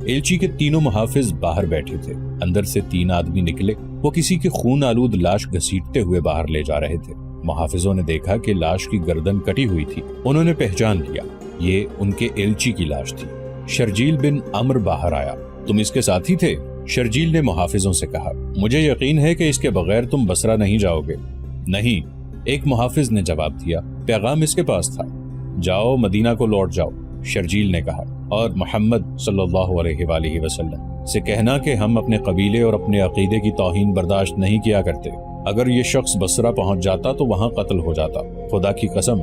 ایلچی کے تینوں محافظ باہر بیٹھے تھے۔ اندر سے 3 آدمی نکلے، وہ کسی کی خون آلود لاش گھسیٹتے ہوئے باہر لے جا رہے تھے۔ محافظوں نے دیکھا کہ لاش کی گردن کٹی ہوئی تھی۔ انہوں نے پہچان لیا، یہ ان کے ایلچی کی لاش تھی۔ شرجیل بن عمر باہر آیا۔ تم اس کے ساتھی تھے؟ شرجیل نے محافظوں سے کہا۔ مجھے یقین ہے کہ اس کے بغیر تم بصرہ نہیں جاؤ گے۔ نہیں، ایک محافظ نے جواب دیا، پیغام اس کے پاس تھا۔ جاؤ مدینہ کو لوٹ جاؤ، شرجیل نے کہا، اور محمد صلی اللہ علیہ وآلہ وسلم سے کہنا کہ ہم اپنے قبیلے اور اپنے عقیدے کی توہین برداشت نہیں کیا کرتے۔ اگر یہ شخص بصرہ پہنچ جاتا تو وہاں قتل ہو جاتا۔ خدا کی قسم،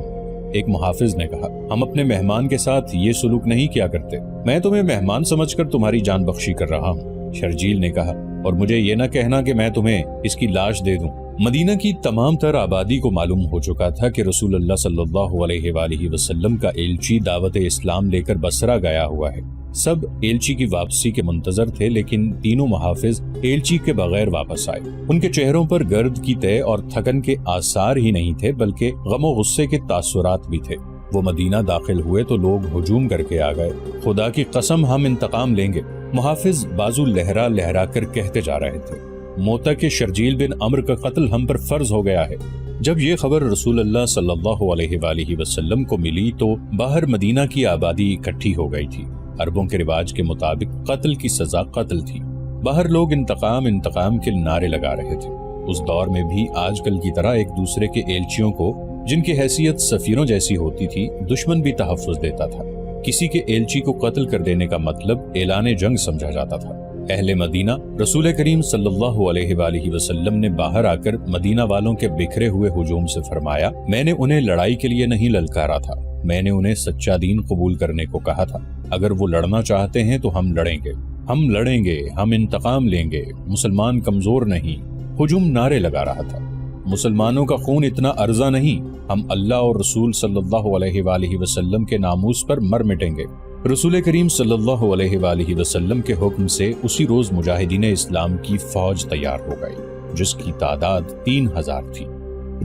ایک محافظ نے کہا، ہم اپنے مہمان کے ساتھ یہ سلوک نہیں کیا کرتے۔ میں تمہیں مہمان سمجھ کر تمہاری جان بخشی کر رہا ہوں، شرجیل نے کہا، اور مجھے یہ نہ کہنا کہ میں تمہیں اس کی لاش دے دوں۔ مدینہ کی تمام تر آبادی کو معلوم ہو چکا تھا کہ رسول اللہ صلی اللہ علیہ وآلہ وسلم کا ایلچی دعوت اسلام لے کر بصرہ گیا ہوا ہے۔ سب ایلچی کی واپسی کے منتظر تھے، لیکن تینوں محافظ ایلچی کے بغیر واپس آئے۔ ان کے چہروں پر گرد کی تہ اور تھکن کے آثار ہی نہیں تھے، بلکہ غم و غصے کے تاثرات بھی تھے۔ وہ مدینہ داخل ہوئے تو لوگ ہجوم کر کے آ گئے۔ خدا کی قسم، ہم انتقام لیں گے، محافظ بازو لہرا لہرا کر کہتے جا رہے تھے۔ موتا کے شرجیل بن عمر کا قتل ہم پر فرض ہو گیا ہے۔ جب یہ خبر رسول اللہ صلی اللہ علیہ وآلہ وسلم کو ملی تو باہر مدینہ کی آبادی اکٹھی ہو گئی تھی۔ عربوں کے رواج کے مطابق قتل کی سزا قتل تھی۔ باہر لوگ انتقام انتقام کے نعرے لگا رہے تھے۔ اس دور میں بھی آج کل کی طرح ایک دوسرے کے ایلچیوں کو، جن کی حیثیت سفیروں جیسی ہوتی تھی، دشمن بھی تحفظ دیتا تھا۔ کسی کے ایلچی کو قتل کر دینے کا مطلب اعلان جنگ سمجھا جاتا تھا۔ اہل مدینہ، رسول کریم صلی اللہ علیہ وآلہ وسلم نے باہر آ کر مدینہ والوں کے بکھرے ہوئے ہجوم سے فرمایا، میں نے انہیں لڑائی کے لیے نہیں للکارا تھا، میں نے انہیں سچا دین قبول کرنے کو کہا تھا۔ اگر وہ لڑنا چاہتے ہیں تو ہم لڑیں گے، ہم انتقام لیں گے، مسلمان کمزور نہیں۔ ہجوم نعرے لگا رہا تھا، مسلمانوں کا خون اتنا ارزاں نہیں، ہم اللہ اور رسول صلی اللہ علیہ وآلہ وسلم کے ناموس پر مر مٹیں گے۔ رسول کریم صلی اللہ علیہ وآلہ وسلم کے حکم سے اسی روز مجاہدین اسلام کی فوج تیار ہو گئی، جس کی تعداد 3000 تھی۔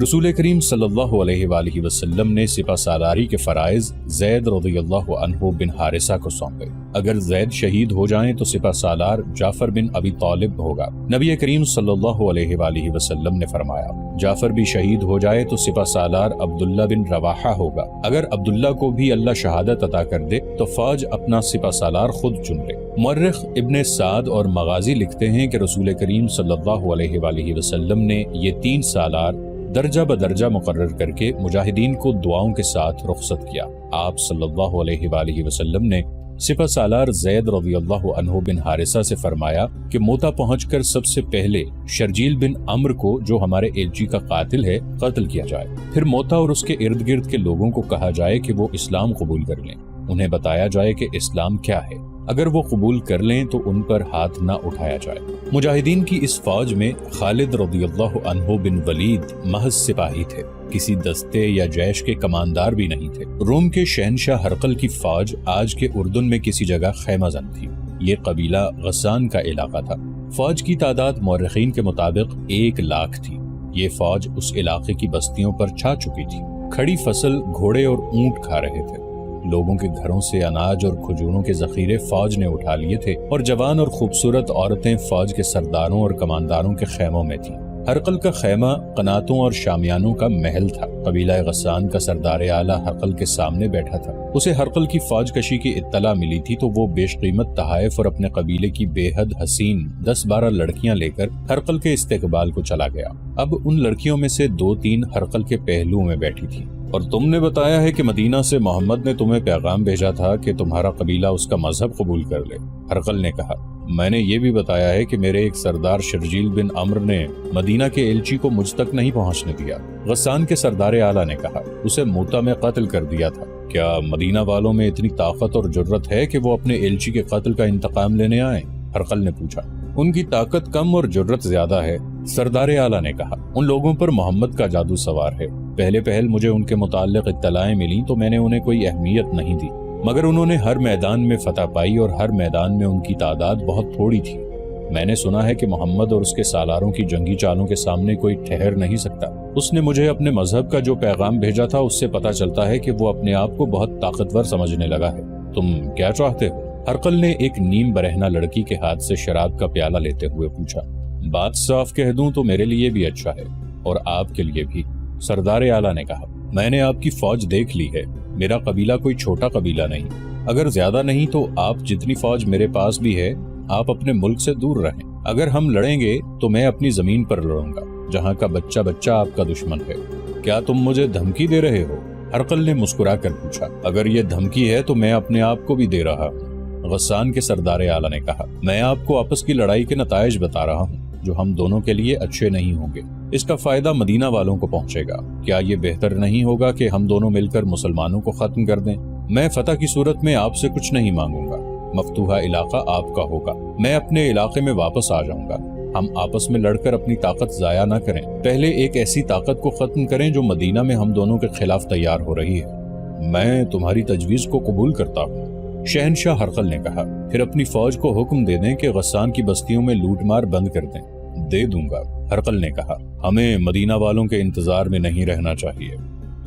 رسول کریم صلی اللہ علیہ وآلہ وسلم نے سپہ سالاری کے فرائض زید رضی اللہ عنہ بن حارثہ کو سونپے۔ اگر زید شہید ہو جائیں تو سپہ سالار جعفر بن ابی طالب ہوگا۔ نبی کریم صلی اللہ علیہ وآلہ وسلم نے فرمایا، جعفر بھی شہید ہو جائے تو سپہ سالار عبداللہ بن رواحہ ہوگا۔ اگر عبداللہ کو بھی اللہ شہادت عطا کر دے تو فوج اپنا سپہ سالار خود چن لے۔ مورخ ابن سعد اور مغازی لکھتے ہیں کہ رسول کریم صلی اللہ علیہ وآلہ وسلم نے یہ 3 سالار درجہ بدرجہ مقرر کر کے مجاہدین کو دعاؤں کے ساتھ رخصت کیا۔ آپ صلی اللہ علیہ وآلہ وسلم نے سپہ سالار زید رضی اللہ عنہ بن حارثہ سے فرمایا کہ موتا پہنچ کر سب سے پہلے شرجیل بن عمر کو، جو ہمارے ایلچی کا قاتل ہے، قتل کیا جائے۔ پھر موتا اور اس کے ارد گرد کے لوگوں کو کہا جائے کہ وہ اسلام قبول کر لیں۔ انہیں بتایا جائے کہ اسلام کیا ہے۔ اگر وہ قبول کر لیں تو ان پر ہاتھ نہ اٹھایا جائے۔ مجاہدین کی اس فوج میں خالد رضی اللہ عنہ بن ولید محض سپاہی تھے، کسی دستے یا جیش کے کماندار بھی نہیں تھے۔ روم کے شہنشاہ ہرقل کی فوج آج کے اردن میں کسی جگہ خیمہ زن تھی۔ یہ قبیلہ غسان کا علاقہ تھا۔ فوج کی تعداد مورخین کے مطابق 1 لاکھ تھی۔ یہ فوج اس علاقے کی بستیوں پر چھا چکی تھی۔ کھڑی فصل گھوڑے اور اونٹ کھا رہے تھے۔ لوگوں کے گھروں سے اناج اور کھجوروں کے ذخیرے فوج نے اٹھا لیے تھے، اور جوان اور خوبصورت عورتیں فوج کے سرداروں اور کمانداروں کے خیموں میں تھیں۔ ہرقل کا خیمہ قناتوں اور شامیانوں کا محل تھا۔ قبیلہ غسان کا سردار اعلیٰ ہرقل کے سامنے بیٹھا تھا۔ اسے ہرقل کی فوج کشی کی اطلاع ملی تھی تو وہ بیش قیمت تحائف اور اپنے قبیلے کی بے حد حسین 10-12 لڑکیاں لے کر ہرقل کے استقبال کو چلا گیا۔ اب ان لڑکیوں میں سے 2-3 ہرقل کے پہلو میں بیٹھی تھی۔ اور تم نے بتایا ہے کہ مدینہ سے محمد نے تمہیں پیغام بھیجا تھا کہ تمہارا قبیلہ اس کا مذہب قبول کر لے۔ ہرقل نے کہا، میں نے یہ بھی بتایا ہے کہ میرے ایک سردار شرجیل بن عمر نے مدینہ کے ایلچی کو مجھ تک نہیں پہنچنے دیا۔ غسان کے سردار اعلیٰ نے کہا، اسے موتا میں قتل کر دیا تھا۔ کیا مدینہ والوں میں اتنی طاقت اور جرت ہے کہ وہ اپنے ایلچی کے قتل کا انتقام لینے آئیں؟ ہرقل نے پوچھا۔ ان کی طاقت کم اور جرت زیادہ ہے، سردار اعلیٰ نے کہا۔ ان لوگوں پر محمد کا جادو سوار ہے۔ پہل مجھے ان کے متعلق اطلاعیں ملیں تو میں نے انہیں کوئی اہمیت نہیں دی، مگر انہوں نے ہر میدان میں فتح پائی اور ہر میدان میں ان کی تعداد بہت تھوڑی تھی۔ میں نے سنا ہے کہ محمد اور اس کے سالاروں کی جنگی چالوں کے سامنے کوئی ٹھہر نہیں سکتا۔ اس نے مجھے اپنے مذہب کا جو پیغام بھیجا تھا اس سے پتہ چلتا ہے کہ وہ اپنے آپ کو بہت طاقتور سمجھنے لگا ہے۔ تم کیا چاہتے ہو؟ ہرقل نے ایک نیم برہنہ لڑکی کے ہاتھ سے شراب کا پیالہ لیتے ہوئے پوچھا، بات صاف کہہ دوں تو میرے لیے بھی اچھا ہے اور آپ کے لیے بھی۔ سردار اعلیٰ نے کہا، میں نے آپ کی فوج دیکھ لی ہے، میرا قبیلہ کوئی چھوٹا قبیلہ نہیں، اگر زیادہ نہیں تو آپ جتنی فوج میرے پاس بھی ہے، آپ اپنے ملک سے دور رہیں۔ اگر ہم لڑیں گے تو میں اپنی زمین پر لڑوں گا، جہاں کا بچہ بچہ آپ کا دشمن ہے۔ کیا تم مجھے دھمکی دے رہے ہو؟ ہرقل نے مسکرا کر پوچھا۔ اگر یہ دھمکی ہے تو میں اپنے آپ کو بھی دے رہا ہوں، غسان کے سردار اعلیٰ نے کہا۔ میں آپ کو آپس کی لڑائی کے نتائج بتا رہا ہوں جو ہم دونوں کے لیے اچھے نہیں ہوں گے، اس کا فائدہ مدینہ والوں کو پہنچے گا۔ کیا یہ بہتر نہیں ہوگا کہ ہم دونوں مل کر مسلمانوں کو ختم کر دیں؟ میں فتح کی صورت میں آپ سے کچھ نہیں مانگوں گا، مفتوحہ علاقہ آپ کا ہوگا، میں اپنے علاقے میں واپس آ جاؤں گا۔ ہم آپس میں لڑ کر اپنی طاقت ضائع نہ کریں، پہلے ایک ایسی طاقت کو ختم کریں جو مدینہ میں ہم دونوں کے خلاف تیار ہو رہی ہے۔ میں تمہاری تجویز کو قبول کرتا ہوں، شہنشاہ ہرقل نے کہا۔ پھر اپنی فوج کو حکم دے دیں کہ غسان کی بستیوں میں لوٹ مار بند کر دیں۔ دے دوں گا، ہرقل نے کہا۔ ہمیں مدینہ والوں کے انتظار میں نہیں رہنا چاہیے،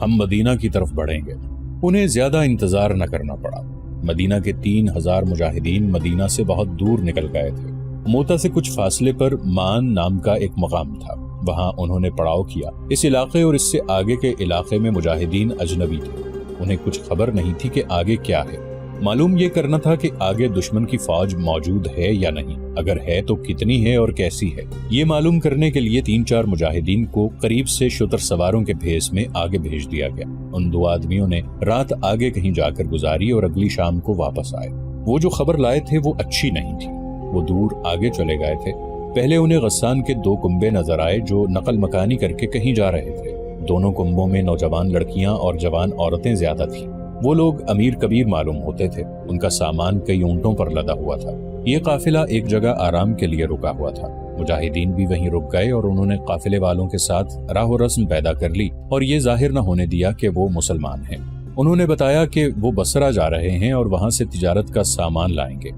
ہم مدینہ کی طرف بڑھیں گے۔ انہیں زیادہ انتظار نہ کرنا پڑا۔ مدینہ کے 3000 مجاہدین مدینہ سے بہت دور نکل گئے تھے۔ موتا سے کچھ فاصلے پر مان نام کا ایک مقام تھا، وہاں انہوں نے پڑاؤ کیا۔ اس علاقے اور اس سے آگے کے علاقے میں مجاہدین اجنبی تھے، انہیں کچھ خبر نہیں تھی کہ آگے کیا ہے۔ معلوم یہ کرنا تھا کہ آگے دشمن کی فوج موجود ہے یا نہیں، اگر ہے تو کتنی ہے اور کیسی ہے۔ یہ معلوم کرنے کے لیے 3-4 مجاہدین کو قریب سے شتر سواروں کے بھیس میں آگے بھیج دیا گیا۔ ان 2 آدمیوں نے رات آگے کہیں جا کر گزاری اور اگلی شام کو واپس آئے۔ وہ جو خبر لائے تھے وہ اچھی نہیں تھی، وہ دور آگے چلے گئے تھے۔ پہلے انہیں غسان کے 2 کنبے نظر آئے جو نقل مکانی کر کے کہیں جا رہے تھے۔ دونوں کنبوں میں نوجوان لڑکیاں اور جوان عورتیں زیادہ تھیں۔ وہ لوگ امیر کبیر معلوم ہوتے تھے، ان کا سامان کئی اونٹوں پر لدا ہوا تھا۔ یہ قافلہ ایک جگہ آرام کے لیے رکا ہوا تھا، مجاہدین بھی وہیں رک گئے اور انہوں نے قافلے والوں کے ساتھ راہ و رسم پیدا کر لی اور یہ ظاہر نہ ہونے دیا کہ وہ مسلمان ہیں۔ انہوں نے بتایا کہ وہ بصرہ جا رہے ہیں اور وہاں سے تجارت کا سامان لائیں گے،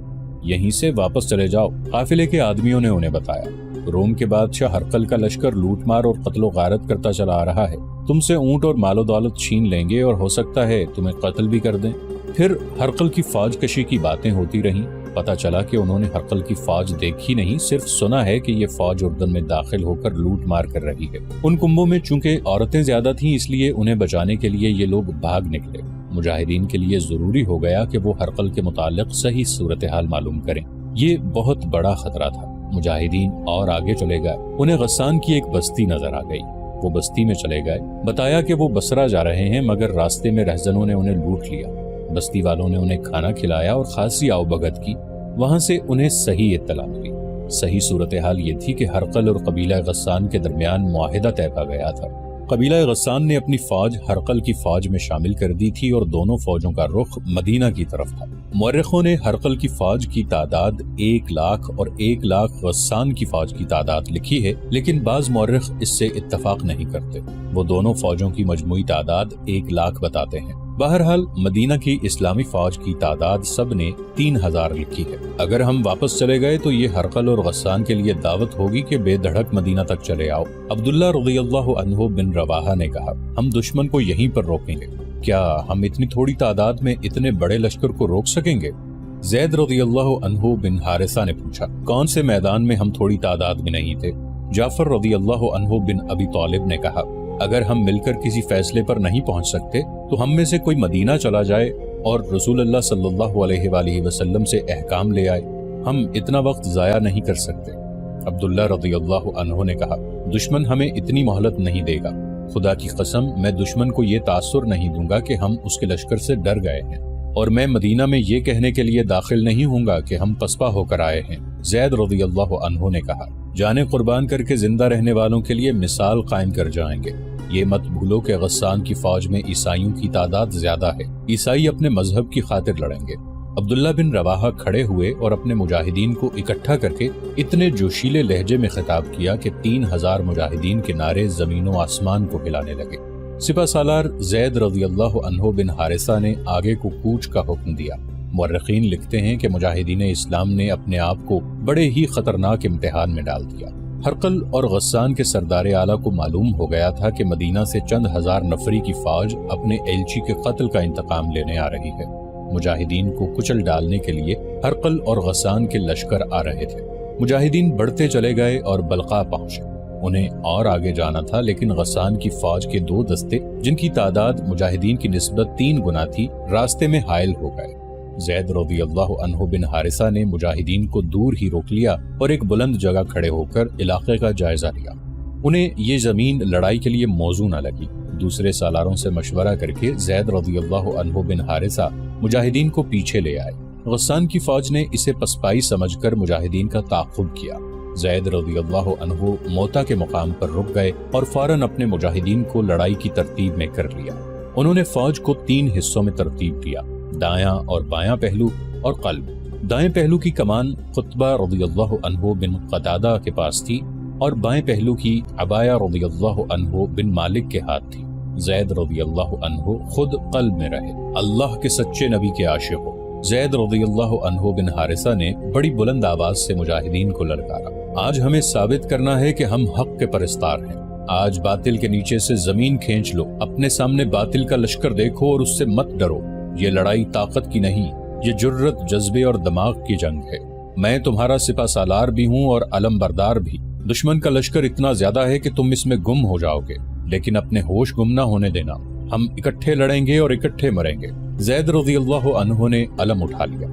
یہیں سے واپس چلے جاؤ۔ قافلے کے آدمیوں نے انہیں بتایا، روم کے بادشاہ ہرقل کا لشکر لوٹ مار اور قتل و غارت کرتا چلا آ رہا ہے، تم سے اونٹ اور مال و دولت چھین لیں گے اور ہو سکتا ہے تمہیں قتل بھی کر دیں۔ پھر ہرقل کی فوج کشی کی باتیں ہوتی رہیں۔ پتہ چلا کہ انہوں نے ہرقل کی فوج دیکھی نہیں، صرف سنا ہے کہ یہ فوج اردن میں داخل ہو کر لوٹ مار کر رہی ہے۔ ان کنبوں میں چونکہ عورتیں زیادہ تھیں، اس لیے انہیں بچانے کے لیے یہ لوگ بھاگ نکلے۔ مجاہدین کے لیے ضروری ہو گیا کہ وہ ہرقل کے متعلق صحیح صورتحال معلوم کریں۔ یہ بہت بڑا خطرہ تھا۔ مجاہدین اور آگے چلے گئے، انہیں غسان کی ایک بستی نظر آ گئی۔ وہ بستی میں چلے گئے، بتایا کہ وہ بصرہ جا رہے ہیں، مگر راستے میں رہزنوں نے انہیں لوٹ لیا۔ بستی والوں نے انہیں کھانا کھلایا اور خاصی آؤ بھگت کی۔ وہاں سے انہیں صحیح اطلاع ملی۔ صحیح صورتحال یہ تھی کہ ہرقل اور قبیلہ غسان کے درمیان معاہدہ طے پا گیا تھا۔ قبیلہ غسان نے اپنی فوج ہرقل کی فوج میں شامل کر دی تھی اور دونوں فوجوں کا رخ مدینہ کی طرف تھا۔ مورخوں نے ہرقل کی فوج کی تعداد 1,00,000 اور 1,00,000 غسان کی فوج کی تعداد لکھی ہے، لیکن بعض مورخ اس سے اتفاق نہیں کرتے۔ وہ دونوں فوجوں کی مجموعی تعداد 1,00,000 بتاتے ہیں۔ بہرحال مدینہ کی اسلامی فوج کی تعداد سب نے 3,000 لکھی ہے۔ اگر ہم واپس چلے گئے تو یہ ہرقل اور غسان کے لیے دعوت ہوگی کہ بے دھڑک مدینہ تک چلے آؤ۔ عبداللہ رضی اللہ عنہ بن رواحہ نے کہا، ہم دشمن کو یہیں پر روکیں گے۔ کیا ہم اتنی تھوڑی تعداد میں اتنے بڑے لشکر کو روک سکیں گے؟ زید رضی اللہ عنہ بن حارثہ نے پوچھا، کون سے میدان میں ہم تھوڑی تعداد میں نہیں تھے؟ جعفر رضی اللہ عنہ بن ابی طالب نے کہا، اگر ہم مل کر کسی فیصلے پر نہیں پہنچ سکتے تو ہم میں سے کوئی مدینہ چلا جائے اور رسول اللہ صلی اللہ علیہ وآلہ وسلم سے احکام لے آئے، ہم اتنا وقت ضائع نہیں کر سکتے۔ عبداللہ رضی اللہ عنہ نے کہا، دشمن ہمیں اتنی مہلت نہیں دے گا، خدا کی قسم میں دشمن کو یہ تاثر نہیں دوں گا کہ ہم اس کے لشکر سے ڈر گئے ہیں، اور میں مدینہ میں یہ کہنے کے لیے داخل نہیں ہوں گا کہ ہم پسپا ہو کر آئے ہیں۔ زید رضی اللہ عنہ نے کہا، جانیں قربان کر کے زندہ رہنے والوں کے لیے مثال قائم کر جائیں گے۔ یہ مت بھولو کہ غسان کی فوج میں عیسائیوں کی تعداد زیادہ ہے، عیسائی اپنے مذہب کی خاطر لڑیں گے۔ عبداللہ بن رواحہ کھڑے ہوئے اور اپنے مجاہدین کو اکٹھا کر کے اتنے جوشیلے لہجے میں خطاب کیا کہ 3,000 مجاہدین کے نعرے زمین و آسمان کو ہلانے لگے۔ سپہ سالار زید رضی اللہ عنہ بن حارثہ نے آگے کو کوچ کا حکم دیا۔ مورخین لکھتے ہیں کہ مجاہدین اسلام نے اپنے آپ کو بڑے ہی خطرناک امتحان میں ڈال دیا۔ ہرقل اور غسان کے سردار اعلیٰ کو معلوم ہو گیا تھا کہ مدینہ سے چند ہزار نفری کی فوج اپنے ایلچی کے قتل کا انتقام لینے آ رہی ہے۔ مجاہدین کو کچل ڈالنے کے لیے ہرقل اور غسان کے لشکر آ رہے تھے۔ مجاہدین بڑھتے چلے گئے اور بلقا پہنچے۔ انہیں اور آگے جانا تھا، لیکن غسان کی فوج کے 2 دستے جن کی تعداد مجاہدین کی نسبت 3 گنا تھی، راستے میں حائل ہو گئے۔ زید رضی اللہ عنہ بن حارثہ نے مجاہدین کو دور ہی روک لیا اور ایک بلند جگہ کھڑے ہو کر علاقے کا جائزہ لیا۔ انہیں یہ زمین لڑائی کے لیے موزوں نہ لگی۔ دوسرے سالاروں سے مشورہ کر کے زید رضی اللہ عنہ بن حارثہ مجاہدین کو پیچھے لے آئے۔ غسان کی فوج نے اسے پسپائی سمجھ کر مجاہدین کا تعاقب کیا۔ زید رضی اللہ عنہ موتا کے مقام پر رک گئے اور فوراً اپنے مجاہدین کو لڑائی کی ترتیب میں کر لیا۔ انہوں نے فوج کو 3 حصوں میں ترتیب دیا، دایاں اور بایاں پہلو اور قلب۔ دائیں پہلو کی کمان قطبہ رضی اللہ عنہ بن قتادہ کے پاس تھی اور بائیں پہلو کی عبایہ رضی اللہ عنہ بن مالک کے ہاتھ تھی۔ زید رضی اللہ عنہ خود قلب میں رہے۔ اللہ کے سچے نبی کے عاشق ہو۔ زید رضی اللہ عنہ بن حارثہ نے بڑی بلند آواز سے مجاہدین کو للکارا، آج ہمیں ثابت کرنا ہے کہ ہم حق کے پرستار ہیں۔ آج باطل کے نیچے سے زمین کھینچ لو، اپنے سامنے باطل کا لشکر دیکھو اور اس سے مت ڈرو۔ یہ لڑائی طاقت کی نہیں، یہ جرت، جذبے اور دماغ کی جنگ ہے۔ میں تمہارا سپہ سالار بھی ہوں اور علم بردار بھی۔ دشمن کا لشکر اتنا زیادہ ہے کہ تم اس میں گم ہو جاؤ گے، لیکن اپنے ہوش گم نہ ہونے دینا۔ ہم اکٹھے لڑیں گے اور اکٹھے مریں گے۔ زید رضی اللہ عنہ نے علم اٹھا لیا۔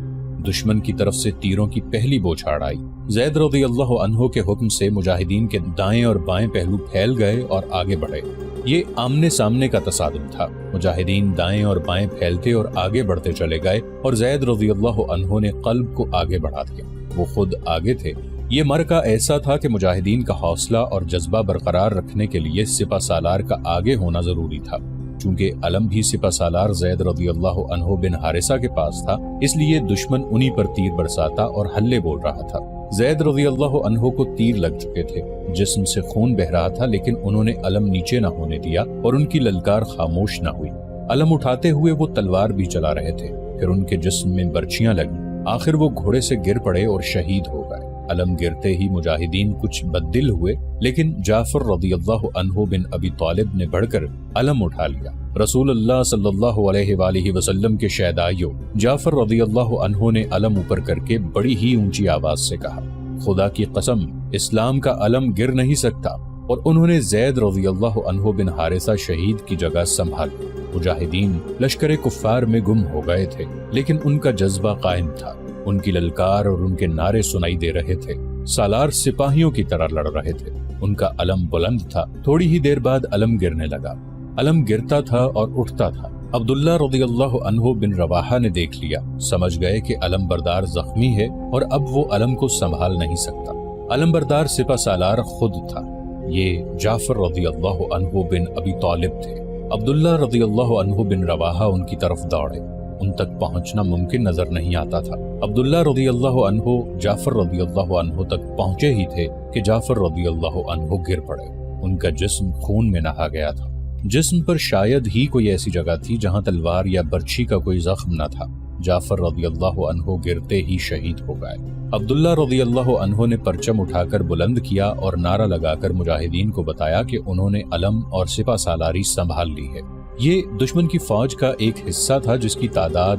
دشمن کی طرف سے تیروں کی پہلی بوچھاڑ آئی۔ زید رضی اللہ عنہ کے حکم سے مجاہدین کے دائیں اور بائیں پہلو پھیل گئے اور آگے بڑھے۔ یہ آمنے سامنے کا تصادم تھا۔ مجاہدین دائیں اور بائیں پھیلتے اور آگے بڑھتے چلے گئے اور زید رضی اللہ عنہ نے قلب کو آگے بڑھا دیا۔ وہ خود آگے تھے۔ یہ مرکہ ایسا تھا کہ مجاہدین کا حوصلہ اور جذبہ برقرار رکھنے کے لیے سپہ سالار کا آگے ہونا ضروری تھا۔ چونکہ علم بھی سپہ سالار زید رضی اللہ عنہ بن حارثہ کے پاس تھا، اس لیے دشمن انہی پر تیر برساتا اور حلے بول رہا تھا۔ زید رضی اللہ عنہ کو تیر لگ چکے تھے، جسم سے خون بہ رہا تھا، لیکن انہوں نے علم نیچے نہ ہونے دیا اور ان کی للکار خاموش نہ ہوئی۔ علم اٹھاتے ہوئے وہ تلوار بھی چلا رہے تھے، پھر ان کے جسم میں برچیاں لگیں۔ آخر وہ گھوڑے سے گر پڑے اور شہید ہو گئے۔ علم گرتے ہی مجاہدین کچھ بددل ہوئے، لیکن جعفر رضی اللہ عنہ بن ابی طالب نے بڑھ کر علم اٹھا لیا۔ رسول اللہ صلی اللہ علیہ وآلہ وسلم کے شہدائیوں، جعفر رضی اللہ عنہ نے علم اوپر کر کے بڑی ہی اونچی آواز سے کہا، خدا کی قسم، اسلام کا علم گر نہیں سکتا، اور انہوں نے زید رضی اللہ عنہ بن حارثہ شہید کی جگہ سنبھال لی۔ مجاہدین لشکر کفار میں گم ہو گئے تھے، لیکن ان کا جذبہ قائم تھا۔ ان کی للکار اور ان کے نعرے سنائی دے رہے تھے۔ سالار سپاہیوں کی طرح لڑ رہے تھے۔ ان کا علم بلند تھا۔ تھوڑی ہی دیر بعد علم گرنے لگا۔ علم گرتا تھا اور اٹھتا تھا۔ عبداللہ رضی اللہ عنہ بن رواحہ نے دیکھ لیا، سمجھ گئے کہ علم بردار زخمی ہے اور اب وہ علم کو سنبھال نہیں سکتا۔ علم بردار سپہ سالار خود تھا۔ یہ جعفر رضی اللہ عنہ بن ابی طالب تھے۔ عبداللہ رضی اللہ عنہ بن رواحہ ان کی طرف دوڑے۔ ان تک پہنچنا ممکن نظر نہیں آتا تھا۔ عبداللہ رضی اللہ عنہ جعفر رضی اللہ عنہ تک پہنچے ہی تھے کہ جعفر رضی اللہ عنہ گر پڑے۔ ان کا جسم خون میں نہا گیا تھا۔ جسم پر شاید ہی کوئی ایسی جگہ تھی جہاں تلوار یا برچھی کا کوئی زخم نہ تھا۔ جعفر رضی اللہ عنہ گرتے ہی شہید ہو گئے۔ عبداللہ رضی اللہ عنہ نے پرچم اٹھا کر بلند کیا اور نعرہ لگا کر مجاہدین کو بتایا کہ انہوں نے علم اور سپہ سالاری سنبھال لی ہے۔ یہ دشمن کی فوج کا ایک حصہ تھا جس کی تعداد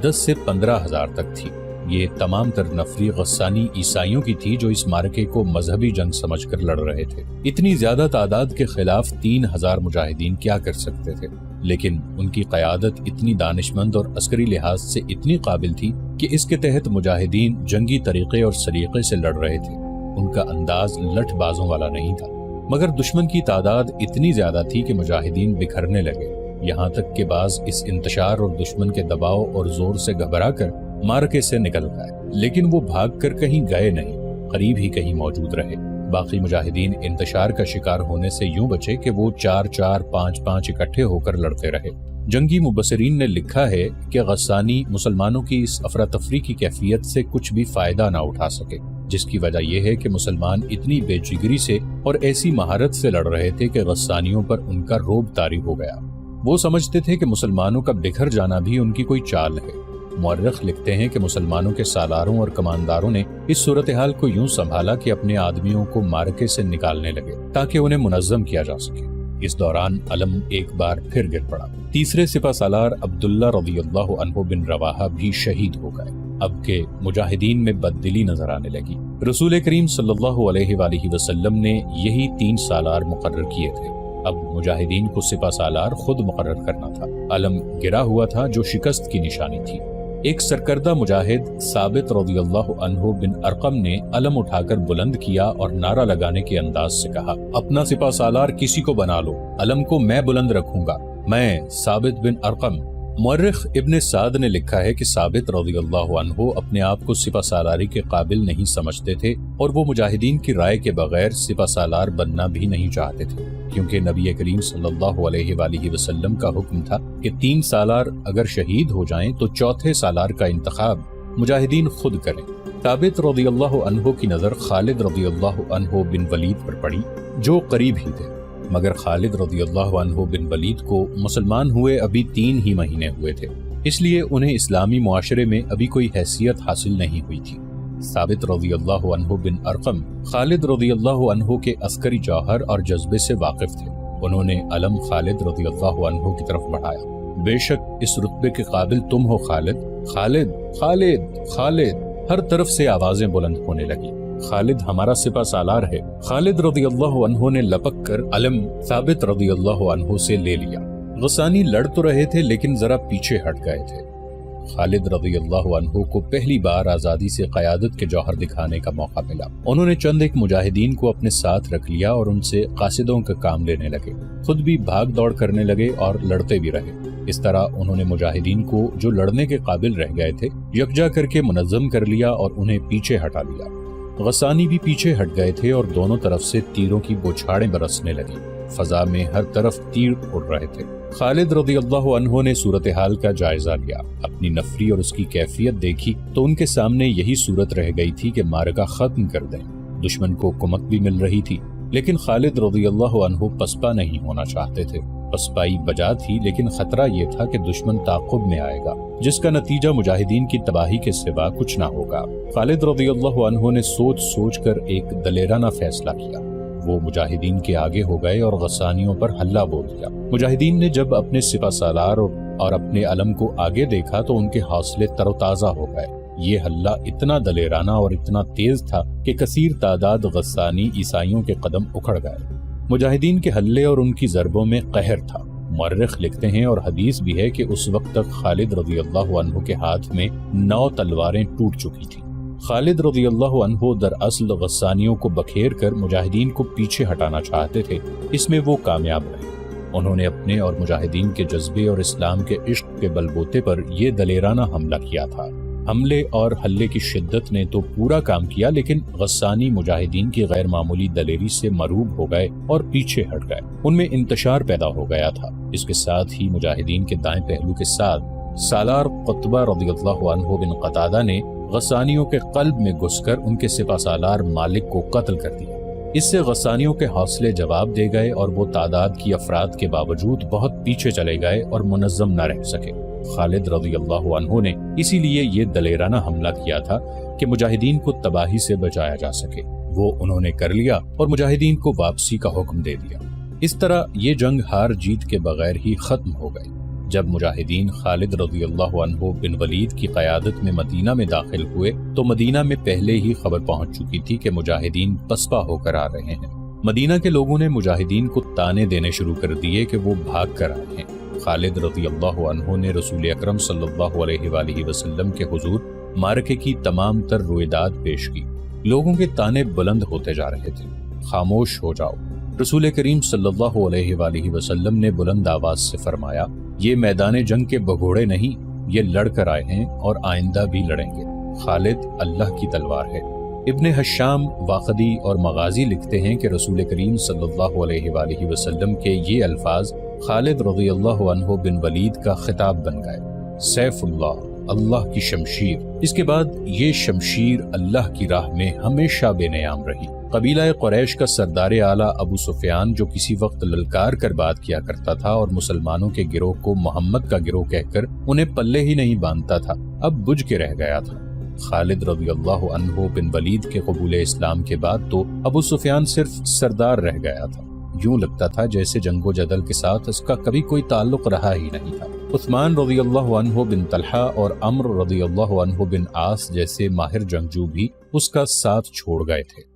10 سے 15 ہزار تک تھی۔ یہ تمام تر نفری غسانی عیسائیوں کی تھی جو اس مارکے کو مذہبی جنگ سمجھ کر لڑ رہے تھے۔ اتنی زیادہ تعداد کے خلاف 3000 مجاہدین کیا کر سکتے تھے، لیکن ان کی قیادت اتنی دانشمند اور عسکری لحاظ سے اتنی قابل تھی کہ اس کے تحت مجاہدین جنگی طریقے اور سلیقے سے لڑ رہے تھے۔ ان کا انداز لٹھ بازوں والا نہیں تھا، مگر دشمن کی تعداد اتنی زیادہ تھی کہ مجاہدین بکھرنے لگے، یہاں تک کہ بعض اس انتشار اور دشمن کے دباؤ اور زور سے گھبرا کر مارکے سے نکل گئے، لیکن وہ بھاگ کر کہیں گئے نہیں، قریب ہی کہیں موجود رہے۔ باقی مجاہدین انتشار کا شکار ہونے سے یوں بچے کہ وہ 4-4 5-5 اکٹھے ہو کر لڑتے رہے۔ جنگی مبصرین نے لکھا ہے کہ غسانی مسلمانوں کی اس افراتفری کی کیفیت سے کچھ بھی فائدہ نہ اٹھا سکے، جس کی وجہ یہ ہے کہ مسلمان اتنی بے جگری سے اور ایسی مہارت سے لڑ رہے تھے کہ غسانیوں پر ان کا رعب طاری ہو گیا۔ وہ سمجھتے تھے کہ مسلمانوں کا بکھر جانا بھی ان کی کوئی چال ہے۔ مورخ لکھتے ہیں کہ مسلمانوں کے سالاروں اور کمانداروں نے اس صورتحال کو یوں سنبھالا کہ اپنے آدمیوں کو مارکے سے نکالنے لگے تاکہ انہیں منظم کیا جا سکے۔ اس دوران علم ایک بار پھر گر پڑا۔ تیسرے سپہ سالار عبداللہ رضی اللہ عنہ بن رواحہ بھی شہید ہو گئے۔ اب کے مجاہدین میں بددلی نظر آنے لگی۔ رسول کریم صلی اللہ علیہ وآلہ وسلم نے یہی 3 سالار مقرر کیے تھے۔ اب مجاہدین کو سپہ سالار خود مقرر کرنا تھا۔ علم گرا ہوا تھا جو شکست کی نشانی تھی۔ ایک سرکردہ مجاہد ثابت رضی اللہ عنہ بن ارقم نے علم اٹھا کر بلند کیا اور نعرہ لگانے کے انداز سے کہا، اپنا سپہ سالار کسی کو بنا لو، علم کو میں بلند رکھوں گا، میں ثابت بن ارقم۔ مورخ ابن سعد نے لکھا ہے کہ ثابت رضی اللہ عنہ اپنے آپ کو سپہ سالاری کے قابل نہیں سمجھتے تھے اور وہ مجاہدین کی رائے کے بغیر سپہ سالار بننا بھی نہیں چاہتے تھے، کیونکہ نبی کریم صلی اللہ علیہ وآلہ وسلم کا حکم تھا کہ 3 سالار اگر شہید ہو جائیں تو 4تھے سالار کا انتخاب مجاہدین خود کریں۔ ثابت رضی اللہ عنہ کی نظر خالد رضی اللہ عنہ بن ولید پر پڑی جو قریب ہی تھے، مگر خالد رضی اللہ عنہ بن ولید کو مسلمان ہوئے ابھی 3 ہی مہینے ہوئے تھے، اس لیے انہیں اسلامی معاشرے میں ابھی کوئی حیثیت حاصل نہیں ہوئی تھی۔ ثابت رضی اللہ عنہ بن ارقم خالد رضی اللہ عنہ کے عسکری جوہر اور جذبے سے واقف تھے۔ انہوں نے علم خالد رضی اللہ عنہ کی طرف بڑھایا، بے شک اس رتبے کے قابل تم ہو خالد، خالد خالد خالد۔ ہر طرف سے آوازیں بلند ہونے لگی، خالد ہمارا سپہ سالار ہے۔ خالد رضی اللہ عنہ نے لپک کر علم ثابت رضی اللہ عنہ سے لے لیا۔ غسانی لڑ تو رہے تھے لیکن ذرا پیچھے ہٹ گئے تھے۔ خالد رضی اللہ عنہ کو پہلی بار آزادی سے قیادت کے جوہر دکھانے کا موقع ملا۔ انہوں نے چند ایک مجاہدین کو اپنے ساتھ رکھ لیا اور ان سے قاصدوں کا کام لینے لگے، خود بھی بھاگ دوڑ کرنے لگے اور لڑتے بھی رہے۔ اس طرح انہوں نے مجاہدین کو جو لڑنے کے قابل رہ گئے تھے یکجا کر کے منظم کر لیا اور انہیں پیچھے ہٹا لیا۔ غسانی بھی پیچھے ہٹ گئے تھے اور دونوں طرف سے تیروں کی بوچھاڑیں برسنے لگی، فضا میں ہر طرف تیر اڑ رہے تھے۔ خالد رضی اللہ عنہ نے صورتحال کا جائزہ لیا، اپنی نفری اور اس کی کیفیت دیکھی تو ان کے سامنے یہی صورت رہ گئی تھی کہ معرکہ ختم کر دیں۔ دشمن کو کمک بھی مل رہی تھی، لیکن خالد رضی اللہ عنہ پسپا نہیں ہونا چاہتے تھے۔ پسپائی بجا تھی لیکن خطرہ یہ تھا کہ دشمن تعاقب میں آئے گا، جس کا نتیجہ مجاہدین کی تباہی کے سوا کچھ نہ ہوگا۔ خالد رضی اللہ عنہ نے سوچ سوچ کر ایک دلیرانہ فیصلہ کیا۔ وہ مجاہدین کے آگے ہو گئے اور غسانیوں پر حلہ بول دیا۔ مجاہدین نے جب اپنے سپہ سالار اور اپنے علم کو آگے دیکھا تو ان کے حوصلے تر و تازہ ہو گئے۔ یہ حلہ اتنا دلیرانہ اور اتنا تیز تھا کہ کثیر تعداد غسانی عیسائیوں کے قدم اکھڑ گئے۔ مجاہدین کے حلے اور ان کی ضربوں میں قہر تھا۔ مورخ لکھتے ہیں اور حدیث بھی ہے کہ اس وقت تک خالد رضی اللہ عنہ کے ہاتھ میں 9 تلواریں ٹوٹ چکی تھیں۔ خالد رضی اللہ عنہ دراصل غسانیوں کو بکھیر کر مجاہدین کو پیچھے ہٹانا چاہتے تھے، اس میں وہ کامیاب رہے۔ انہوں نے اپنے اور مجاہدین کے جذبے اور اسلام کے عشق کے بلبوتے پر یہ دلیرانہ حملہ کیا تھا۔ حملے اور حلے کی شدت نے تو پورا کام کیا، لیکن غسانی مجاہدین کی غیر معمولی دلیری سے مروب ہو گئے اور پیچھے ہٹ گئے۔ ان میں انتشار پیدا ہو گیا تھا۔ اس کے ساتھ ہی مجاہدین کے دائیں پہلو کے ساتھ سالار قطبہ رضی اللہ عنہ بن قتادہ نے غسانیوں کے قلب میں گھس کر ان کے سپہ سالار مالک کو قتل کر دیا۔ اس سے غسانیوں کے حوصلے جواب دے گئے اور وہ تعداد کی افراد کے باوجود بہت پیچھے چلے گئے اور منظم نہ رہ سکے۔ خالد رضی اللہ عنہ نے اسی لیے یہ دلیرانہ حملہ کیا تھا کہ مجاہدین کو تباہی سے بچایا جا سکے۔ وہ انہوں نے کر لیا اور مجاہدین کو واپسی کا حکم دے دیا۔ اس طرح یہ جنگ ہار جیت کے بغیر ہی ختم ہو گئی۔ جب مجاہدین خالد رضی اللہ عنہ بن ولید کی قیادت میں مدینہ میں داخل ہوئے تو مدینہ میں پہلے ہی خبر پہنچ چکی تھی کہ مجاہدین پسپا ہو کر آ رہے ہیں۔ مدینہ کے لوگوں نے مجاہدین کو تانے دینے شروع کر دیے کہ وہ بھاگ کر آئے ہیں۔ خالد رضی اللہ عنہ نے رسول اکرم صلی اللہ علیہ وآلہ وسلم کے حضور معرکے کی تمام تر رویداد پیش کی۔ لوگوں کے تانے بلند ہوتے جا رہے تھے، خاموش ہو جاؤ۔ رسول کریم صلی اللہ علیہ وآلہ وسلم نے بلند آواز سے فرمایا، یہ میدان جنگ کے بگھوڑے نہیں، یہ لڑ کر آئے ہیں اور آئندہ بھی لڑیں گے۔ خالد اللہ کی تلوار ہے۔ ابن حشام واقدی اور مغازی لکھتے ہیں کہ رسول کریم صلی اللہ علیہ وآلہ وسلم کے یہ الفاظ خالد رضی اللہ عنہ بن ولید کا خطاب بن گئے۔ سیف اللہ، اللہ کی شمشیر۔ اس کے بعد یہ شمشیر اللہ کی راہ میں ہمیشہ بے نیام رہی۔ قبیلہ قریش کا سردار اعلیٰ ابو سفیان جو کسی وقت للکار کر بات کیا کرتا تھا اور مسلمانوں کے گروہ کو محمد کا گروہ کہہ کر انہیں پلے ہی نہیں باندھتا تھا، اب بجھ کے رہ گیا تھا۔ خالد رضی اللہ عنہ بن ولید کے قبول اسلام کے بعد تو ابو سفیان صرف سردار رہ گیا تھا۔ یوں لگتا تھا جیسے جنگ و جدل کے ساتھ اس کا کبھی کوئی تعلق رہا ہی نہیں تھا۔ عثمان رضی اللہ عنہ بن طلحہ اور عمرو رضی اللہ عنہ بن عاص جیسے ماہر جنگجو بھی اس کا ساتھ چھوڑ گئے تھے۔